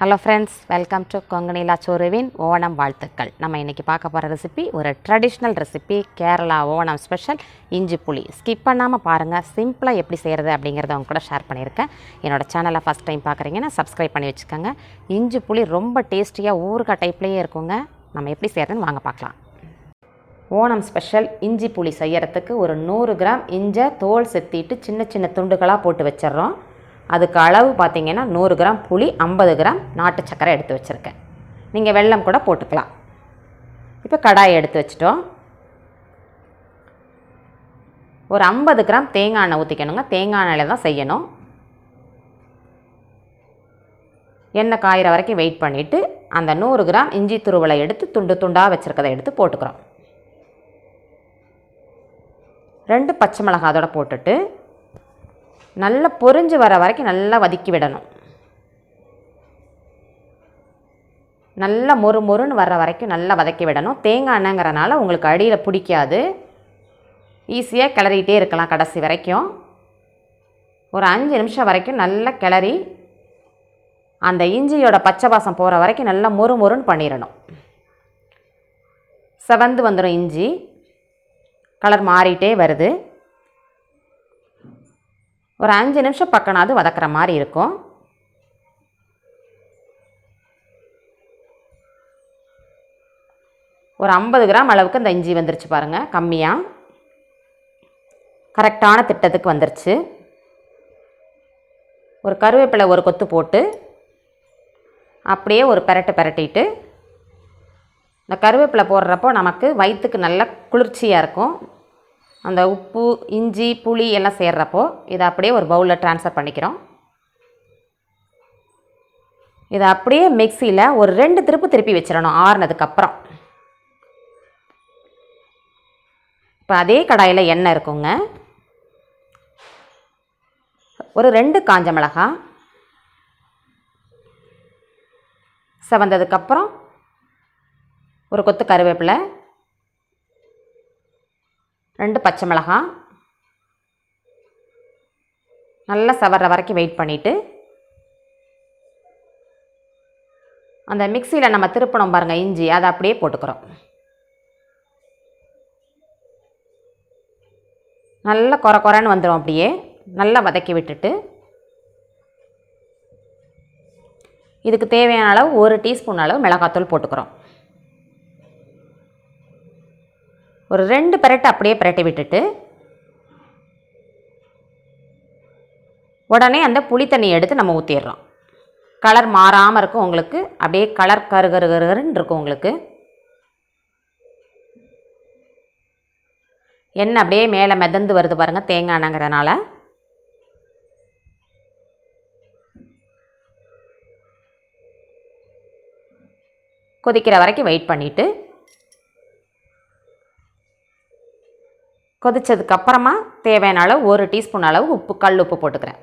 Hello friends, welcome to Kongu Neela சோருவின் ஓணம் வாழ்த்துக்கள். நம்ம இன்றைக்கி பார்க்க போகிற ரெசிபி ஒரு traditional recipe, Kerala Onam special இஞ்சி புளி. ஸ்கிப் பண்ணாமல் பாருங்கள், சிம்பிளாக எப்படி செய்கிறது அப்படிங்கிறத அவங்க கூட ஷேர் பண்ணியிருக்கேன். என்னோடய சேனலை ஃபஸ்ட் டைம் பார்க்குறீங்கன்னா சப்ஸ்கிரைப் பண்ணி வச்சுக்கோங்க. இஞ்சி புளி ரொம்ப டேஸ்டியாக ஊறுகாய் டைப்லேயே இருக்குங்க. நம்ம எப்படி செய்கிறதுன்னு வாங்க பார்க்கலாம். ஓணம் ஸ்பெஷல் இஞ்சி புளி செய்கிறதுக்கு ஒரு 100 கிராம் இஞ்சை தோல் செத்திட்டு சின்ன சின்ன துண்டுகளாக போட்டு வச்சிட்றோம். அதுக்கு அளவு பார்த்திங்கன்னா 100 கிராம் புளி, 50 கிராம் நாட்டு சர்க்கரை எடுத்து வச்சுருக்கேன். நீங்கள் வெல்லம் கூட போட்டுக்கலாம். இப்போ கடாயை எடுத்து வச்சிட்டோம். ஒரு 50 கிராம் தேங்காய் எண்ணெய் ஊற்றிக்கணுங்க. தேங்காய் எண்ணெயில் தான் செய்யணும். எண்ணெய் காயிற வரைக்கும் வெயிட் பண்ணிவிட்டு அந்த 100 கிராம் இஞ்சி துருவலை எடுத்து துண்டு துண்டாக வச்சுருக்கதை எடுத்து போட்டுக்கிறோம். 2 பச்சை மிளகாய் அதோட போட்டுட்டு நல்லா பொரிஞ்சு வர வரைக்கும் நல்லா வதக்கி விடணும். நல்லா மொறுன்னு வர்ற வரைக்கும் நல்லா வதக்கி விடணும். தேங்காய் எண்ணெய்ங்கிறனால உங்களுக்கு அடியில் பிடிக்காது, ஈஸியாக கிளறிகிட்டே இருக்கலாம் கடைசி வரைக்கும். ஒரு 5 நிமிஷம் வரைக்கும் நல்லா கிளறி அந்த இஞ்சியோட பச்சை வாசம் போகிற வரைக்கும் நல்லா மொறுன்னு பண்ணிடணும். செவந்து வந்துடும் இஞ்சி, கலர் மாறிட்டே வருது. ஒரு 5 நிமிஷம் பக்கனாது வதக்கிற மாதிரி இருக்கும். ஒரு 50 கிராம் அளவுக்கு இந்த இஞ்சி வந்துருச்சு பாருங்கள், கம்மியாக கரெக்டான திட்டத்துக்கு வந்துருச்சு. ஒரு கருவேப்பிலை ஒரு கொத்து போட்டு அப்படியே ஒரு பெரட்டிட்டு, இந்த கருவேப்பிலை போடுறப்போ நமக்கு வயிற்றுக்கு நல்ல குளிர்ச்சியாக இருக்கும். அந்த உப்பு, இஞ்சி, புளி எல்லாம் சேர்றப்போ இதை அப்படியே ஒரு பவுலில் ட்ரான்ஸ்ஃபர் பண்ணிக்கிறோம். இதை அப்படியே மிக்சியில் ஒரு 2 திருப்பி வச்சிடணும் ஆறுனதுக்கப்புறம். இப்போ அதே கடாயில் எண்ணெய் இருக்குங்க. ஒரு 2 காஞ்ச மிளகாய் செவந்ததுக்கப்புறம் ஒரு கொத்து கருவேப்பிலை, 2 பச்சை மிளகாய் நல்லா செவர்ற வரைக்கும் வெயிட் பண்ணிவிட்டு அந்த மிக்சியில் நம்ம திருப்பணும் பாருங்கள் இஞ்சி, அதை அப்படியே போட்டுக்கிறோம். நல்லா கொரன்னு வந்துடும். அப்படியே நல்லா வதக்கி விட்டுட்டு இதுக்கு தேவையான அளவு 1 டீஸ்பூன் அளவு மிளகாத்தூள் போட்டுக்கிறோம். ஒரு 2 பெரட்டு அப்படியே பெரட்டி விட்டுட்டு உடனே அந்த புளி தண்ணியை எடுத்து நம்ம ஊற்றிடுறோம். கலர் மாறாமல் இருக்கும் உங்களுக்கு, அப்படியே கலர் கருன்னு இருக்கும் உங்களுக்கு. எண்ணெய் அப்படியே மேலே மிதந்து வருது பாருங்கள், தேங்காய் எண்ணெய்ங்கிறனால. கொதிக்கிற வரைக்கும் வெயிட் பண்ணிவிட்டு கொதித்ததுக்கப்புறமா தேவையான அளவு 1 டீஸ்பூன் அளவு உப்பு, கல் உப்பு போட்டுக்கிறேன்.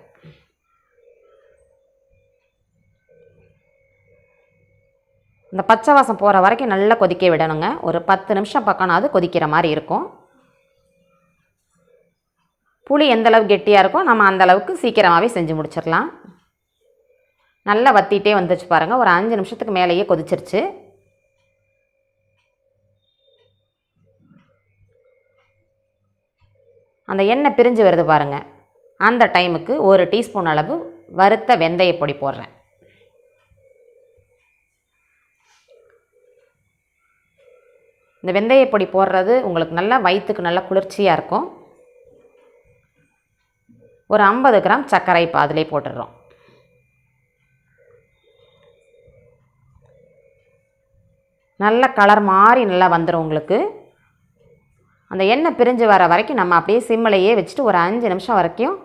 இந்த பச்சை வாசம் போகிற வரைக்கும் நல்லா கொதிக்க விடணுங்க. ஒரு 10 நிமிஷம் பக்கம்னாவது கொதிக்கிற மாதிரி இருக்கும். புளி எந்தளவுக்கு கெட்டியாக இருக்கோ நம்ம அந்தளவுக்கு சீக்கிரமாகவே செஞ்சு முடிச்சிடலாம். நல்லா வற்றிட்டே வந்துச்சு பாருங்கள். ஒரு 5 நிமிஷத்துக்கு மேலேயே கொதிச்சிருச்சு. அந்த எண்ணெய் பிரிஞ்சு வருது பாருங்கள். அந்த டைமுக்கு 1 டீஸ்பூன் அளவு வறுத்த வெந்தய பொடி போடுறேன். இந்த வெந்தய பொடி போடுறது உங்களுக்கு நல்லா வயிற்றுக்கு நல்லா குளிர்ச்சியாக இருக்கும். ஒரு 50 கிராம் சர்க்கரை இப்போ அதிலே போட்டுடுறோம். நல்ல கலர் மாறி நல்லா வந்துடும் உங்களுக்கு. அந்த எண்ணெய் பிரிஞ்சு வர வரைக்கும் நம்ம அப்படியே சிம்மிலையே வச்சுட்டு ஒரு 5 நிமிஷம் வரைக்கும்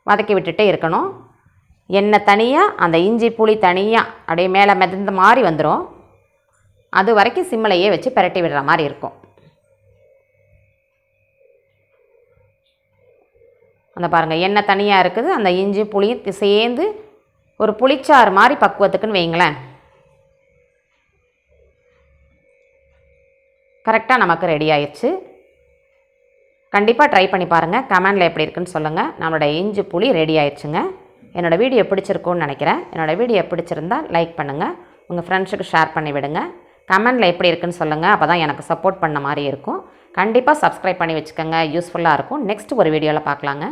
வதக்கி விட்டுட்டே இருக்கணும். எண்ணெய் தனியாக, அந்த இஞ்சி புளி தனியாக அப்படியே மேலே மிதந்த மாதிரி வந்துடும். அது வரைக்கும் சிம்மிலையே வச்சு பெரட்டி விடுற மாதிரி இருக்கும். அந்த பாருங்கள், எண்ணெய் தனியாக இருக்குது, அந்த இஞ்சி புளி சேர்ந்து ஒரு புளிச்சாறு மாதிரி பக்குவத்துக்குன்னு வைங்களேன். கரெக்டாக நமக்கு ரெடி ஆயிடுச்சு. கண்டிப்பாக ட்ரை பண்ணி பாருங்கள். கமெண்டில் எப்படி இருக்குன்னு சொல்லுங்கள். நம்மளோட இஞ்சி புளி ரெடி ஆயிடுச்சுங்க. என்னோடய வீடியோ பிடிச்சிருக்குன்னு நினைக்கிறேன். என்னோடய வீடியோ பிடிச்சிருந்தா லைக் பண்ணுங்கள், உங்கள் ஃப்ரெண்ட்ஸுக்கு ஷேர் பண்ணி விடுங்க. கமெண்டில் எப்படி இருக்குன்னு சொல்லுங்கள், அப்போ தான் எனக்கு சப்போர்ட் பண்ண மாதிரி இருக்கும். கண்டிப்பாக சப்ஸ்கிரைப் பண்ணி வச்சுக்கோங்க, யூஸ்ஃபுல்லாக இருக்கும். நெக்ஸ்ட் ஒரு வீடியோவில் பார்க்கலாங்க.